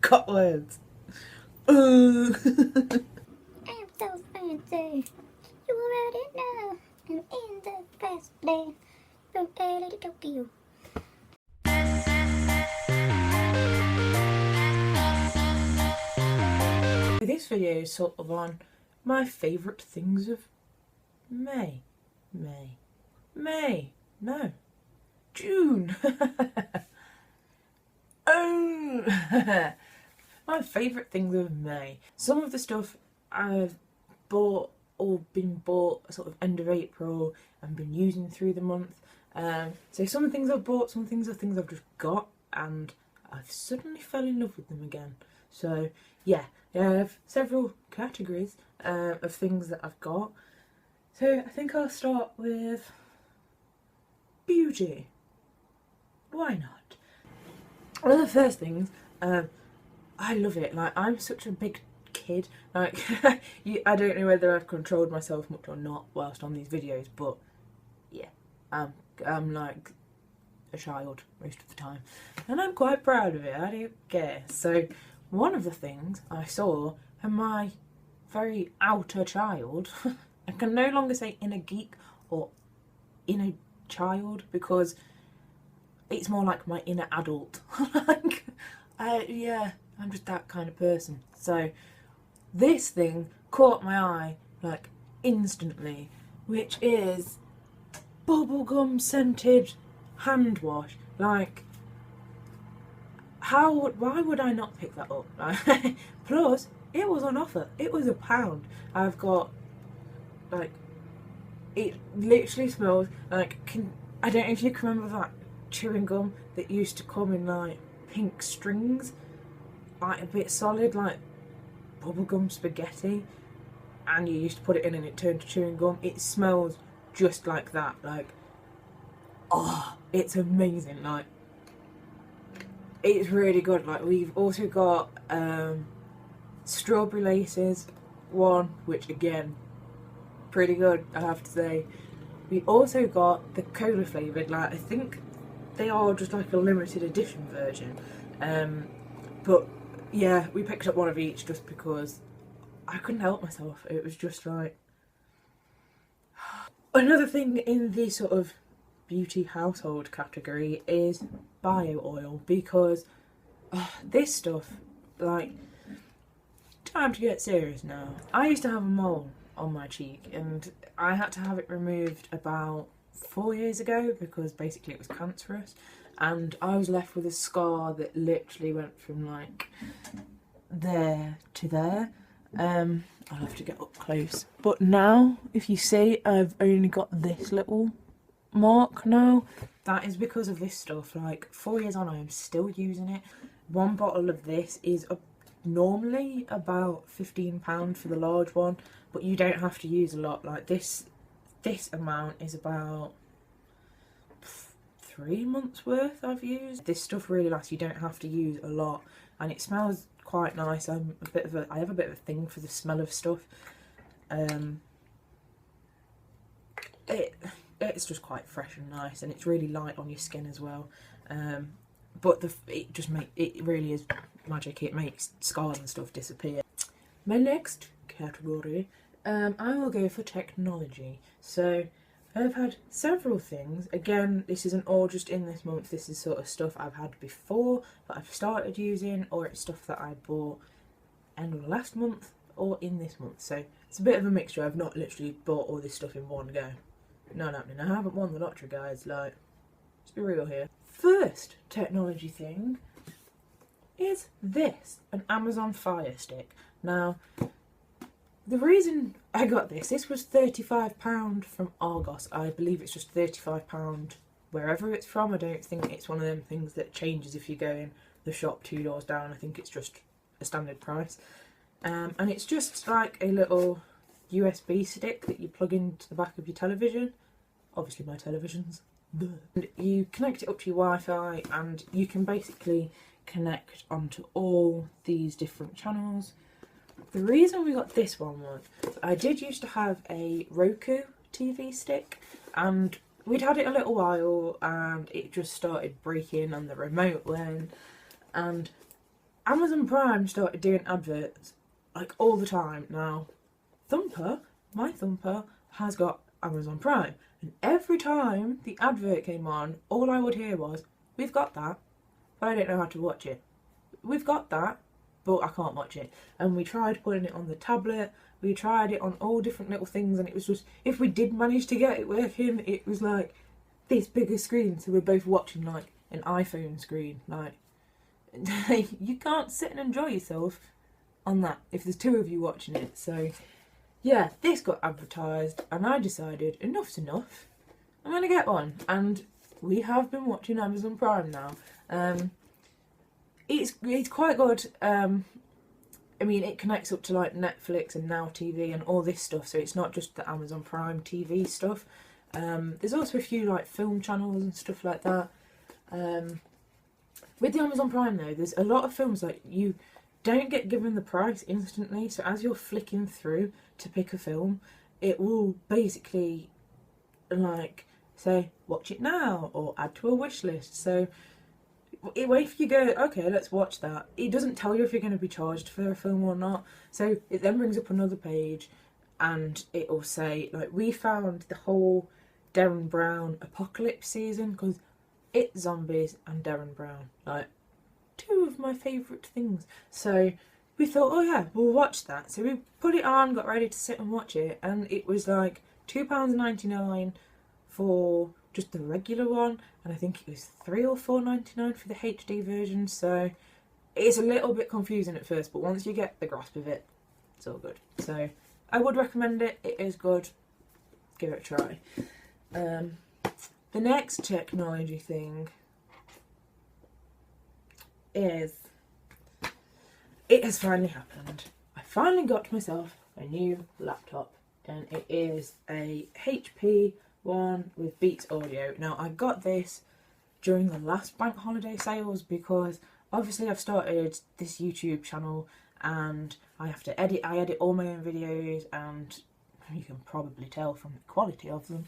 got words. I'm so fancy. You already know. I'm in the fast lane from LA to Tokyo. This video is sort of on my favourite things of June. Oh, my favourite things of May. Some of the stuff I've bought or been bought sort of end of April and been using through the month. So some things I've bought, some things are things I've just got and I've suddenly fell in love with them again. So yeah, I have several categories of things that I've got. So I think I'll start with beauty. Why not? One of the first things, I love it. Like, I'm such a big kid. Like, I don't know whether I've controlled myself much or not whilst on these videos, but yeah, I'm like a child most of the time, and I'm quite proud of it. I don't care. So one of the things I saw, and my very outer child, I can no longer say inner geek or inner child because it's more like my inner adult. Like, yeah, I'm just that kind of person. So this thing caught my eye like instantly, which is bubblegum scented hand wash. Like, why would I not pick that up? Plus, it was on offer. It was £1. I've got, like, it literally smells like, I don't know if you can remember that chewing gum that used to come in like pink strings, like a bit solid, like bubblegum spaghetti, and you used to put it in and it turned to chewing gum. It smells just like that. Like, oh, it's amazing. Like, it's really good. Like, we've also got strawberry laces one, which again, pretty good, I have to say. We also got the cola flavoured, like, I think they are just like a limited edition version, but yeah, we picked up one of each just because I couldn't help myself. It was just like another thing in the sort of beauty household category is bio oil, because this stuff, like, time to get serious now. I used to have a mole on my cheek and I had to have it removed about 4 years ago because basically it was cancerous, and I was left with a scar that literally went from like there to there. I'll have to get up close, but now if you see, I've only got this little mark now. That is because of this stuff. Like, 4 years on, I am still using it. One bottle of this is normally about £15 for the large one, but you don't have to use a lot. Like, this amount is about 3 months worth I've used. This stuff really lasts. You don't have to use a lot, and it smells quite nice. I have a bit of a thing for the smell of stuff. It's just quite fresh and nice, and it's really light on your skin as well. But it really is magic. It makes scars and stuff disappear. My next category, I will go for technology. So I've had several things. Again, this isn't all just in this month. This is sort of stuff I've had before that I've started using, or it's stuff that I bought end of last month or in this month. So it's a bit of a mixture. I've not literally bought all this stuff in one go. Not happening. I haven't won the lottery, guys. Like, let's be real here. First technology thing is this, an Amazon Fire Stick. Now, the reason I got this was £35 from Argos. I believe it's just £35 wherever it's from. I don't think it's one of them things that changes if you go in the shop 2 doors down. I think it's just a standard price. And it's just like a little USB stick that you plug into the back of your television. Obviously my television's. And you connect it up to your Wi-Fi and you can basically connect onto all these different channels. The reason we got this one was I did used to have a Roku TV stick, and we'd had it a little while and it just started breaking and the remote went, and Amazon Prime started doing adverts like all the time. Now, Thumper, my Thumper, has got Amazon Prime. And every time the advert came on, all I would hear was, we've got that, but I don't know how to watch it. We've got that, but I can't watch it. And we tried putting it on the tablet, we tried it on all different little things, and it was just, if we did manage to get it working, it was like this bigger screen, so we're both watching like an iPhone screen. Like, you can't sit and enjoy yourself on that if there's two of you watching it. So yeah, this got advertised and I decided enough's enough, I'm gonna get one. And we have been watching Amazon Prime now. It's quite good. I mean, it connects up to like Netflix and Now TV and all this stuff, so it's not just the Amazon Prime TV stuff. There's also a few like film channels and stuff like that. With the Amazon Prime though, there's a lot of films like you don't get given the price instantly, so as you're flicking through to pick a film, it will basically like say watch it now or add to a wish list. So if you go, okay, let's watch that, it doesn't tell you if you're going to be charged for a film or not. So it then brings up another page and it will say like, we found the whole Derren Brown apocalypse season, because it's zombies and Derren Brown, like two of my favourite things. So we thought, oh yeah, we'll watch that. So we put it on, got ready to sit and watch it, and it was like £2.99 for just the regular one, and I think it was £3 or £4.99 for the HD version. So it's a little bit confusing at first, but once you get the grasp of it, it's all good. So I would recommend it. It is good. Give it a try. The next technology thing is, it has finally happened. I finally got myself a new laptop, and it is a HP one with Beats Audio. Now, I got this during the last bank holiday sales because obviously I've started this YouTube channel and I have to edit. I edit all my own videos, and you can probably tell from the quality of them.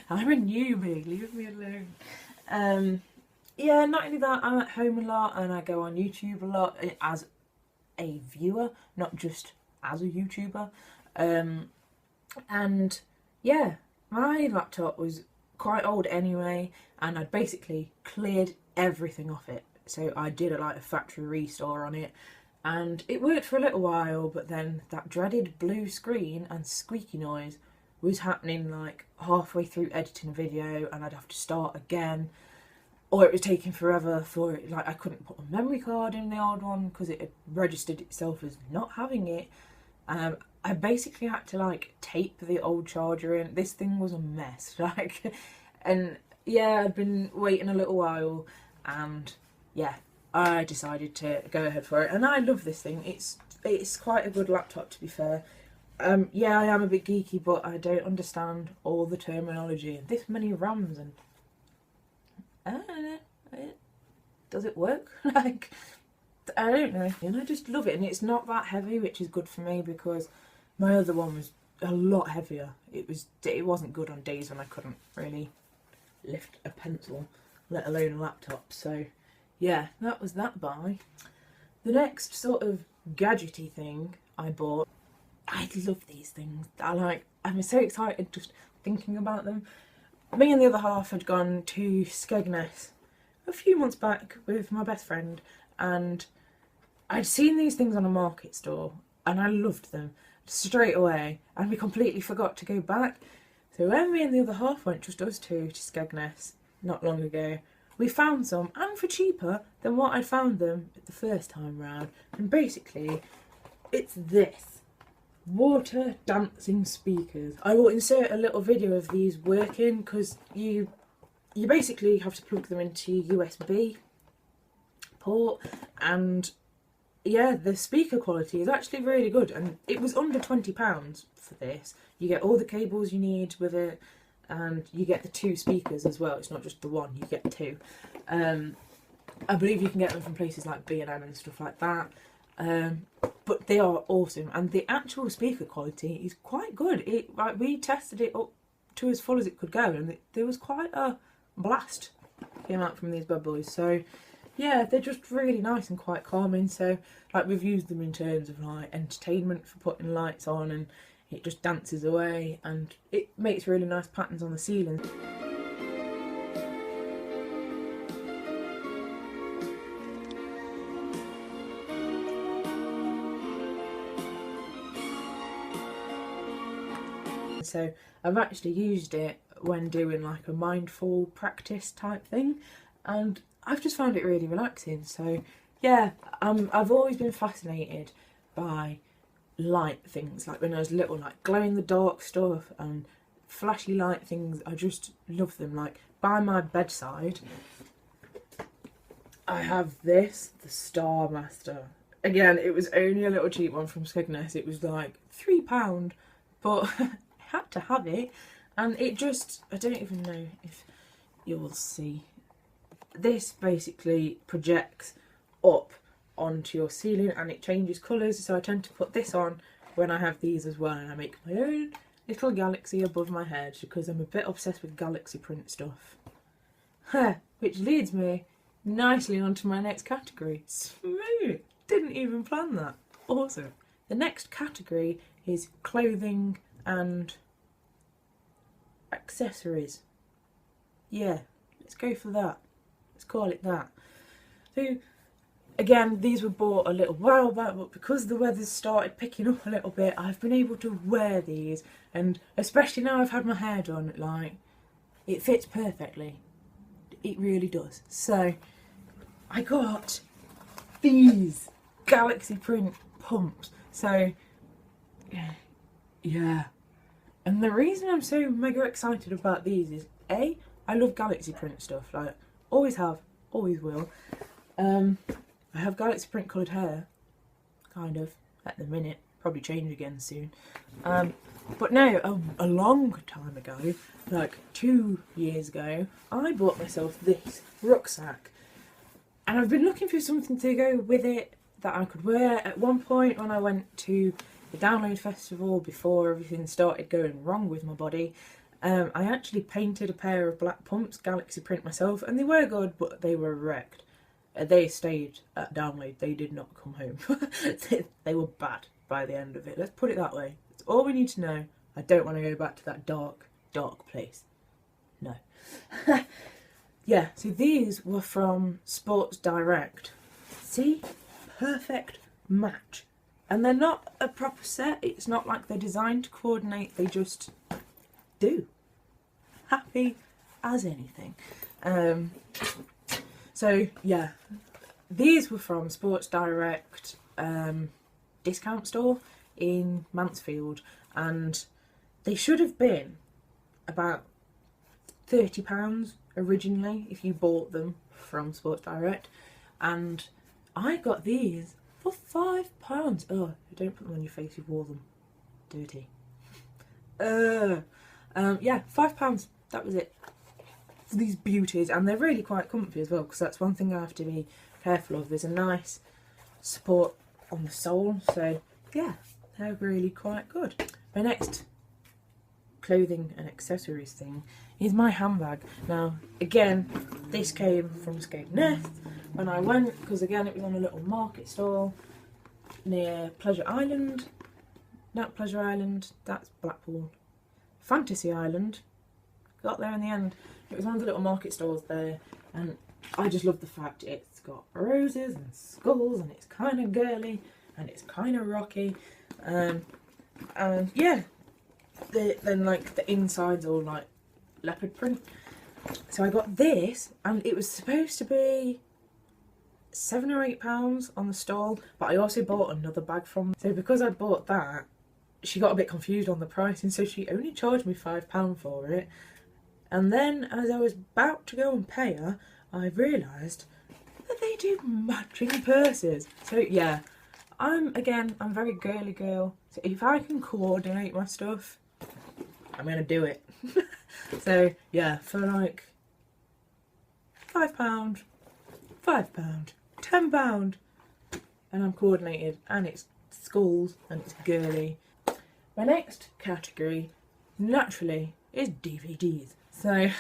I'm a newbie, leave me alone. Yeah, not only that, I'm at home a lot and I go on YouTube a lot as a viewer, not just as a YouTuber. And yeah, my laptop was quite old anyway, and I'd basically cleared everything off it. So I did a factory restore on it, and it worked for a little while, but then that dreaded blue screen and squeaky noise was happening like halfway through editing a video, and I'd have to start again, or it was taking forever for it. Like, I couldn't put a memory card in the old one because it had registered itself as not having it. I basically had to like tape the old charger in. This thing was a mess. Like, and yeah, I'd been waiting a little while, and yeah, I decided to go ahead for it. And I love this thing. It's quite a good laptop, to be fair. Yeah, I am a bit geeky, but I don't understand all the terminology and this many RAMs, and I don't know, does it work? Like, I don't know, and I just love it. And it's not that heavy, which is good for me, because my other one was a lot heavier. It wasn't good on days when I couldn't really lift a pencil, let alone a laptop. So yeah, that was that buy. The next sort of gadgety thing I bought, I love these things. I'm so excited just thinking about them. Me and the other half had gone to Skegness a few months back with my best friend, and I'd seen these things on a market stall and I loved them straight away, and we completely forgot to go back. So when me and the other half went, just us two, to Skegness not long ago, we found some, and for cheaper than what I'd found them the first time round. And basically it's this. Water dancing speakers. I will insert a little video of these working, because you basically have to plug them into your USB port, and yeah, the speaker quality is actually really good, and it was under £20 for this. You get all the cables you need with it, and you get the two speakers as well. It's not just the one, you get two. I believe you can get them from places like B&M and stuff like that. But they are awesome, and the actual speaker quality is quite good. We tested it up to as full as it could go, and there was quite a blast came out from these bad boys. So yeah, they're just really nice and quite calming. So like we've used them in terms of like entertainment for putting lights on, and it just dances away and it makes really nice patterns on the ceiling. So I've actually used it when doing like a mindful practice type thing, and I've just found it really relaxing. So yeah, I've always been fascinated by light things, like when I was little, like glow in the dark stuff and flashy light things. I just love them. Like by my bedside I have this, the Star Master. Again, it was only a little cheap one from Skegness. It was like £3, but I had to have it, and it just, I don't even know if you'll see. This basically projects up onto your ceiling and it changes colours, so I tend to put this on when I have these as well, and I make my own little galaxy above my head because I'm a bit obsessed with galaxy print stuff. Which leads me nicely onto my next category. Smooth! Didn't even plan that. Awesome. The next category is clothing and accessories. Yeah, let's go for that. Let's call it that. So again, these were bought a little while back, but because the weather's started picking up a little bit, I've been able to wear these, and especially now I've had my hair done, like, it fits perfectly. It really does. So I got these galaxy print pumps. So yeah, and the reason I'm so mega excited about these is A, I love galaxy print stuff, like always have, always will. I have galaxy print coloured hair, kind of, at the minute, probably change again soon. But no, a long time ago, like 2 years ago, I bought myself this rucksack. And I've been looking for something to go with it that I could wear. At one point when I went to the Download Festival, before everything started going wrong with my body, I actually painted a pair of black pumps, galaxy print myself, and they were good, but they were wrecked. They stayed at Download, they did not come home. They were bad by the end of it, let's put it that way. That's all we need to know. I don't want to go back to that dark, dark place. No. Yeah, so these were from Sports Direct. See? Perfect match. And they're not a proper set, it's not like they're designed to coordinate, they just do. Happy as anything. So yeah, these were from Sports Direct discount store in Mansfield, and they should have been about £30 originally if you bought them from Sports Direct, and I got these for £5. Oh, don't put them on your face, you've wore them. Dirty. Yeah, £5. That was it. For these beauties, and they're really quite comfy as well, because that's one thing I have to be careful of. There's a nice support on the sole, so yeah, they're really quite good. My next clothing and accessories thing is my handbag. Now, again, this came from Skegness when I went, because again, it was on a little market stall near Pleasure Island. Not Pleasure Island, that's Blackpool. Fantasy Island. Got there in the end. It was one of the little market stalls there, and I just love the fact it's got roses and skulls, and it's kind of girly, and it's kind of rocky, and yeah, then like the inside's all like leopard print. So I got this, and it was supposed to be £7 or £8 on the stall, but I also bought another bag from them. So because I bought that, she got a bit confused on the price, and so she only charged me £5 for it. And then as I was about to go and pay her, I realised that they do matching purses. So yeah, I'm very girly girl, so if I can coordinate my stuff, I'm gonna do it. So yeah, for like £5, £10, and I'm coordinated, and it's skulls, and it's girly. My next category, naturally, is DVDs. So,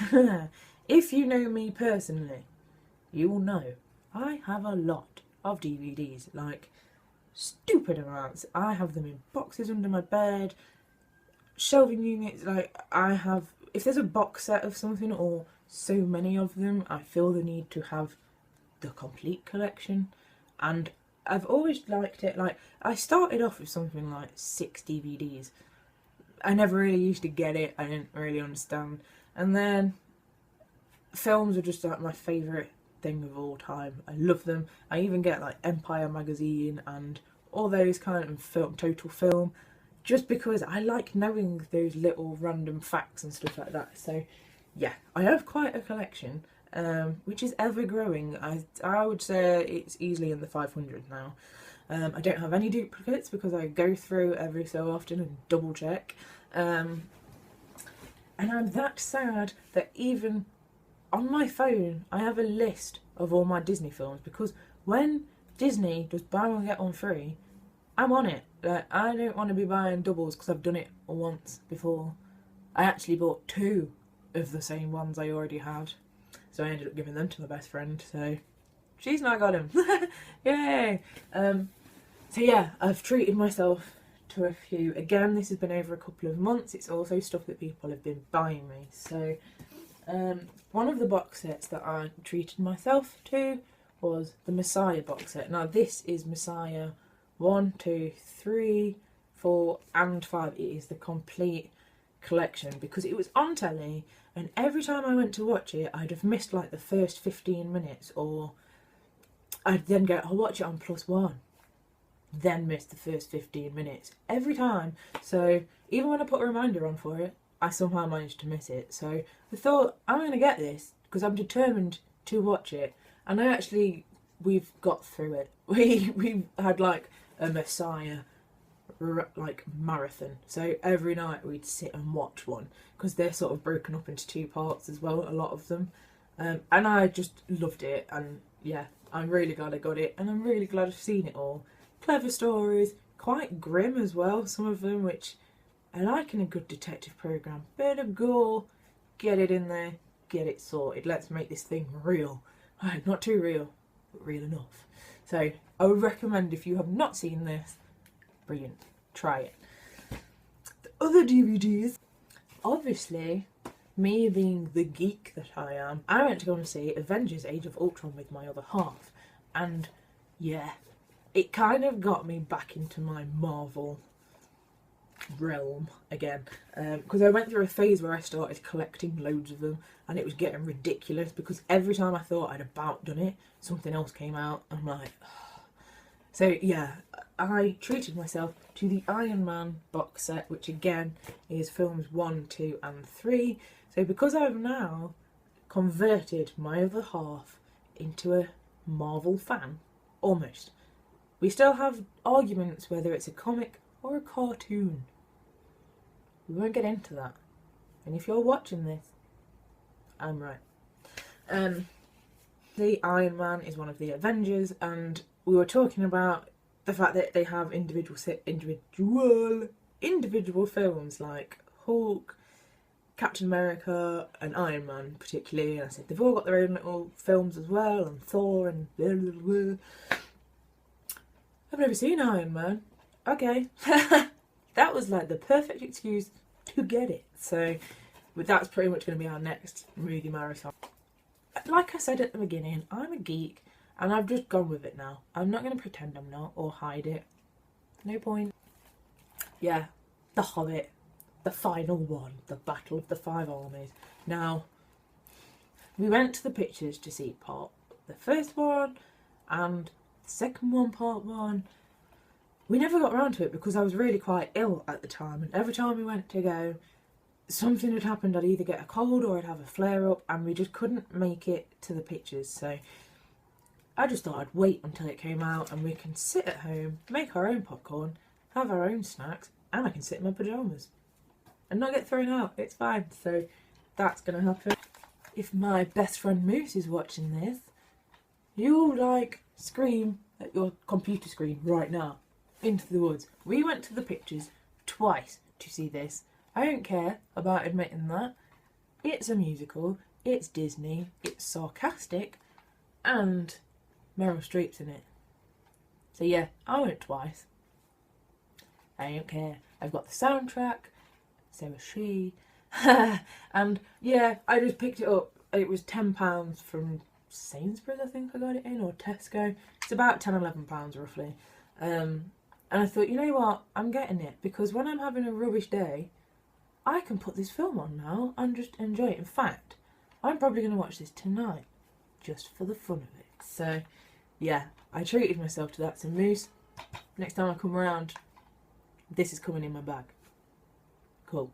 if you know me personally, you will know I have a lot of DVDs, like stupid amounts. I have them in boxes under my bed, shelving units. Like, I have, if there's a box set of something or so many of them, I feel the need to have the complete collection. And I've always liked it. Like, I started off with something like 6 DVDs. I never really used to get it. I didn't really understand. And then films are just like my favourite thing of all time. I love them. I even get like Empire magazine and all those kind of Total Film, just because I like knowing those little random facts and stuff like that. So yeah, I have quite a collection, which is ever growing. I would say it's easily in the 500 now. I don't have any duplicates because I go through every so often and double check. And I'm that sad that even on my phone I have a list of all my Disney films, because when Disney does buy one get one free, I'm on it. Like, I don't want to be buying doubles because I've done it once before. I actually bought 2 of the same ones I already had, so I ended up giving them to my best friend, so she's now got him. Yay! So yeah, I've treated myself to a few. Again, this has been over a couple of months. It's also stuff that people have been buying me. So one of the box sets that I treated myself to was the Messiah box set. Now this is Messiah 1, 2, 3, 4 and 5. It is the complete collection because it was on telly, and every time I went to watch it I'd have missed like the first 15 minutes, or I'd then go, I'll watch it on +1, then miss the first 15 minutes every time. So even when I put a reminder on for it, I somehow managed to miss it. So I thought, I'm going to get this because I'm determined to watch it. And we've got through it. We had like a Messiah like marathon. So every night we'd sit and watch one, because they're sort of broken up into 2 parts as well, a lot of them. And I just loved it. And yeah, I'm really glad I got it. And I'm really glad I've seen it all. Clever stories, quite grim as well, some of them, which I like in a good detective programme. Bit of gore, get it in there, get it sorted. Let's make this thing real. Not too real, but real enough. So I would recommend, if you have not seen this, brilliant, try it. The other DVDs, obviously, me being the geek that I am, I went to go and see Avengers Age of Ultron with my other half. And yeah, it kind of got me back into my Marvel realm again, because I went through a phase where I started collecting loads of them, and it was getting ridiculous because every time I thought I'd about done it, something else came out. I'm like, oh. So yeah, I treated myself to the Iron Man box set, which again is films 1, 2 and 3. So because I've now converted my other half into a Marvel fan, almost. We still have arguments whether it's a comic or a cartoon. We won't get into that. And if you're watching this, I'm right. The Iron Man is one of the Avengers, and we were talking about the fact that they have individual films like Hulk, Captain America and Iron Man particularly, and I said they've all got their own little films as well, and Thor and blah, blah, blah. I've never seen Iron Man. Okay. That was like the perfect excuse to get it. So that's pretty much going to be our next movie marathon. Like I said at the beginning, I'm a geek and I've just gone with it now. I'm not going to pretend I'm not or hide it. No point. Yeah, The Hobbit, the final one, the Battle of the Five Armies. Now, we went to the pictures to see the first one and the second one, part 1. We never got around to it because I was really quite ill at the time, and every time we went to go, something had happened. I'd either get a cold or I'd have a flare up, and we just couldn't make it to the pictures. So I just thought I'd wait until it came out and we can sit at home, make our own popcorn, have our own snacks, and I can sit in my pyjamas and not get thrown out. It's fine. So that's going to happen. If my best friend Moose is watching this, you'll like scream at your computer screen right now. Into the Woods. We went to the pictures twice to see this. I don't care about admitting that. It's a musical, it's Disney, it's sarcastic, and Meryl Streep's in it. So yeah, I went twice. I don't care. I've got the soundtrack, so has she. And yeah, I just picked it up. It was £10 from Sainsbury's, I think I got it in, or Tesco. It's about £10-11 roughly. And I thought, you know what, I'm getting it, because when I'm having a rubbish day, I can put this film on now and just enjoy it. In fact, I'm probably going to watch this tonight, just for the fun of it. So yeah, I treated myself to that. So Moose, next time I come around, this is coming in my bag. Cool.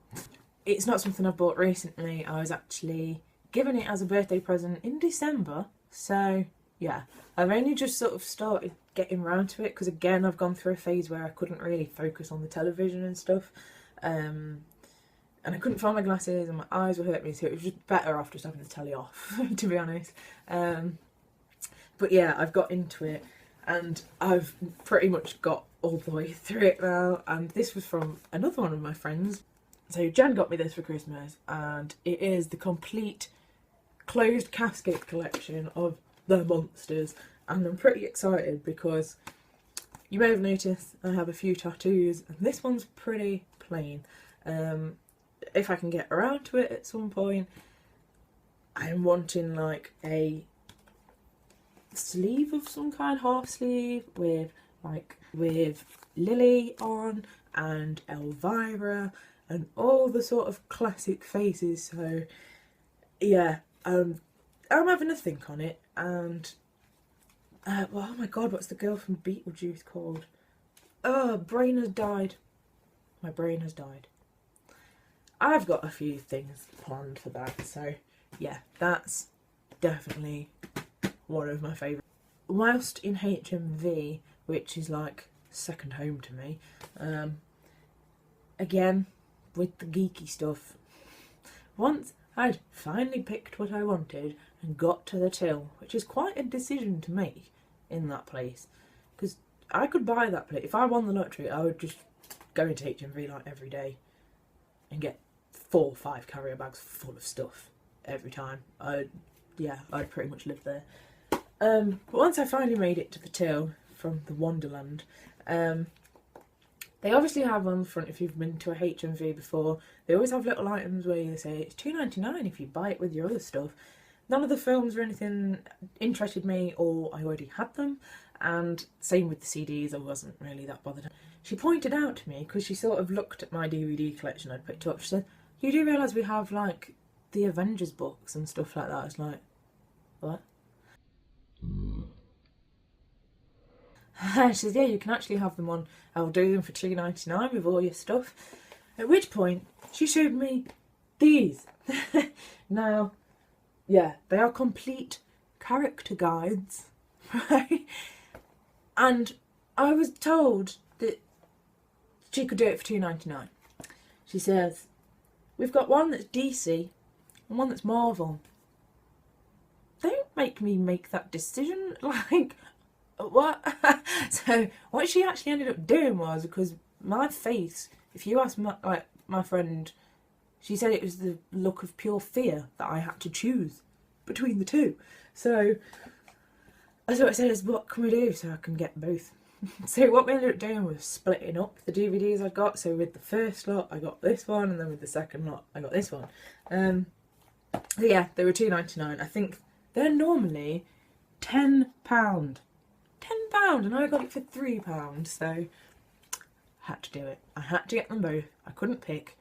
It's not something I've bought recently. I was actually given it as a birthday present in December. So yeah, I've only just sort of started getting around to it, because again, I've gone through a phase where I couldn't really focus on the television and stuff. And I couldn't find my glasses and my eyes were hurting me, so it was just better off just having the telly off, to be honest. But yeah, I've got into it and I've pretty much got all the way through it now. And this was from another one of my friends. So Jan got me this for Christmas, and it is the complete closed casket collection of the monsters. And I'm pretty excited because you may have noticed I have a few tattoos, and this one's pretty plain. If I can get around to it at some point, I'm wanting like a sleeve of some kind, half sleeve with Lily on and Elvira and all the sort of classic faces. So yeah, I'm having a think on it. And well, oh my god, what's the girl from Beetlejuice called? Oh, brain has died. My brain has died. I've got a few things planned for that, so yeah, that's definitely one of my favourites. Whilst in HMV, which is like second home to me, again, with the geeky stuff, once I'd finally picked what I wanted and got to the till, which is quite a decision to make in that place, because I could buy that place. If I won the lottery, I would just go into HMV like every day and get 4 or 5 carrier bags full of stuff every time. I'd pretty much live there. But once I finally made it to the till from the Wonderland, they obviously have on the front, if you've been to a HMV before, they always have little items where you say it's £2.99 if you buy it with your other stuff. None of the films or anything interested me, or I already had them, and same with the CDs, I wasn't really that bothered. She pointed out to me, because she sort of looked at my DVD collection I'd picked up, she said, "You do realise we have like the Avengers books and stuff like that?" It's like, what? She says, "Yeah, you can actually have them on, I'll do them for £2.99 with all your stuff." At which point she showed me these. Now, yeah, they are complete character guides, right? And I was told that she could do it for £2.99. She says, "We've got one that's DC and one that's Marvel." Don't make me make that decision. Like, what? So what she actually ended up doing was, because my face, if you ask my friend, she said it was the look of pure fear that I had to choose between the two. So that's what I said, is what can we do so I can get both? So what we ended up doing was splitting up the DVDs I got. So with the first lot I got this one, and then with the second lot I got this one. So yeah, they were £2.99. I think they're normally £10. £10, and I got it for £3. So I had to do it. I had to get them both. I couldn't pick.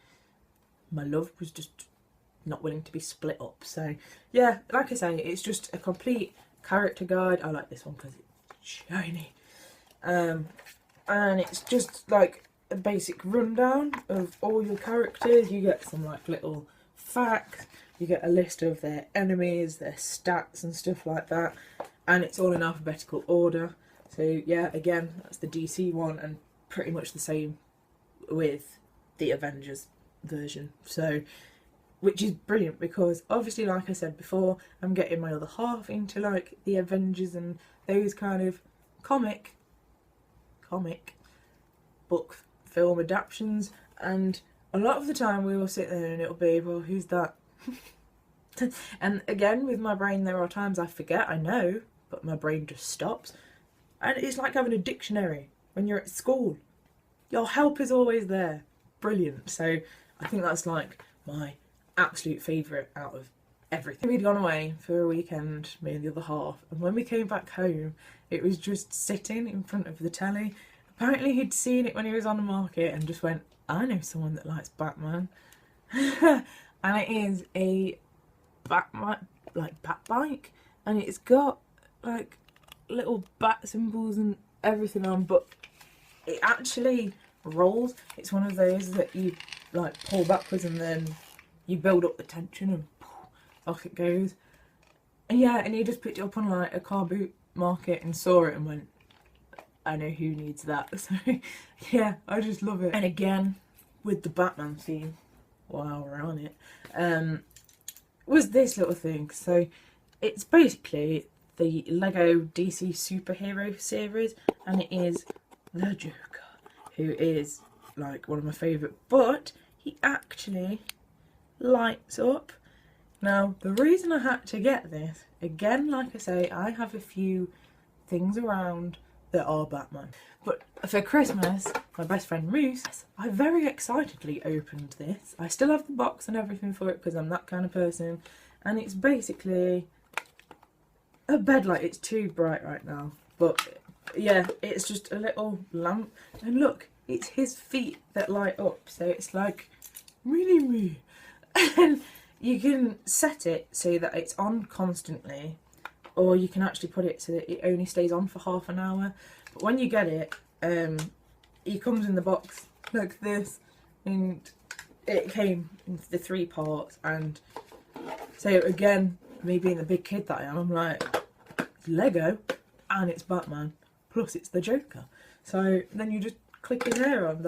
My love was just not willing to be split up. So yeah, like I say, it's just a complete character guide. I like this one because it's shiny. And it's just like a basic rundown of all your characters. You get some like little facts. You get a list of their enemies, their stats and stuff like that. And it's all in alphabetical order. So yeah, again, that's the DC one, and pretty much the same with the Avengers version. So, which is brilliant, because obviously, like I said before, I'm getting my other half into like the Avengers and those kind of comic book film adaptions, and a lot of the time we will sit there and it'll be, well, who's that? And again, with my brain, there are times I forget, I know, but my brain just stops. And it's like having a dictionary when you're at school. Your help is always there. Brilliant. So I think that's like my absolute favourite out of everything. We'd gone away for a weekend, me and the other half, and when we came back home, it was just sitting in front of the telly. Apparently he'd seen it when he was on the market and just went, I know someone that likes Batman. And it is a Batman, like bat bike, and it's got like little bat symbols and everything on, but it actually rolls. It's one of those that you like pull backwards and then you build up the tension and off it goes. And yeah, and he just picked it up on like a car boot market and saw it and went, I know who needs that. So yeah, I just love it. And again, with the Batman theme, while we're on it, was this little thing. So it's basically the Lego DC superhero series, and it is the Joker, who is like one of my favourite, but he actually lights up. Now, the reason I had to get this, again, like I say, I have a few things around that are Batman. But for Christmas, my best friend Moose, I very excitedly opened this. I still have the box and everything for it because I'm that kind of person. And it's basically a bed light. It's too bright right now. But yeah, it's just a little lamp. And look, it's his feet that light up. So it's like, really me. And you can set it so that it's on constantly, or you can actually put it so that it only stays on for half an hour. But when you get it, it comes in the box like this, and it came in the 3 parts. And so again, me being the big kid that I am, I'm like, it's Lego and it's Batman plus it's the Joker. So then you just click his hair on.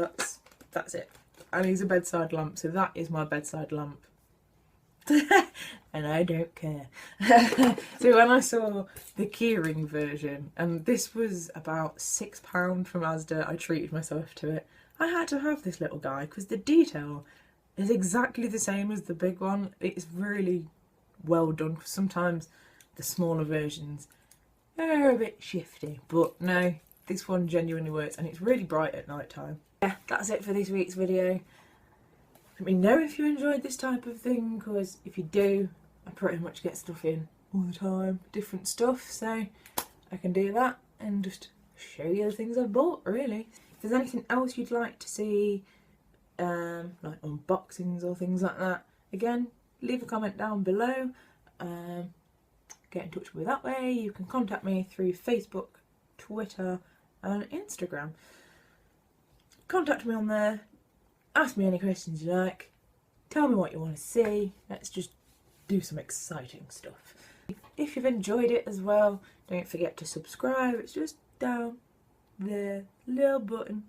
That's it. And he's a bedside lamp, so that is my bedside lamp. And I don't care. So when I saw the keyring version, and this was about £6 from Asda, I treated myself to it. I had to have this little guy because the detail is exactly the same as the big one. It's really well done, because sometimes the smaller versions are a bit shifty, but no, this one genuinely works, and it's really bright at night time. Yeah, that's it for this week's video. Let me know if you enjoyed this type of thing, because if you do, I pretty much get stuff in all the time, different stuff, so I can do that and just show you the things I've bought, really. If there's anything else you'd like to see, like unboxings or things like that, again, leave a comment down below. Get in touch with me that way. You can contact me through Facebook, Twitter and Instagram. Contact me on there. Ask me any questions you like. Tell me what you want to see. Let's just do some exciting stuff. If you've enjoyed it as well, don't forget to subscribe. It's just down there, little button.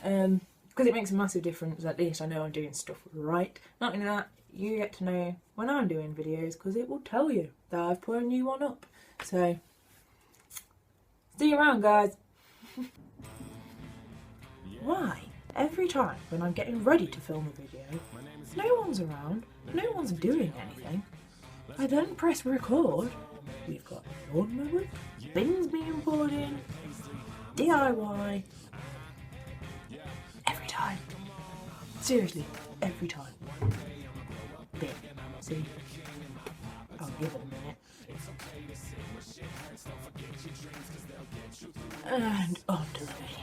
Because it makes a massive difference. At least I know I'm doing stuff right. Not only that, you get to know when I'm doing videos, because it will tell you that I've put a new one up. So, see you around, guys. Why? Every time when I'm getting ready to film a video, no one's around, no one's doing anything. I then press record. We've got lawnmower, bins being poured in, DIY. Every time. Seriously, every time. There, see? I'll give it a minute. And on to the video.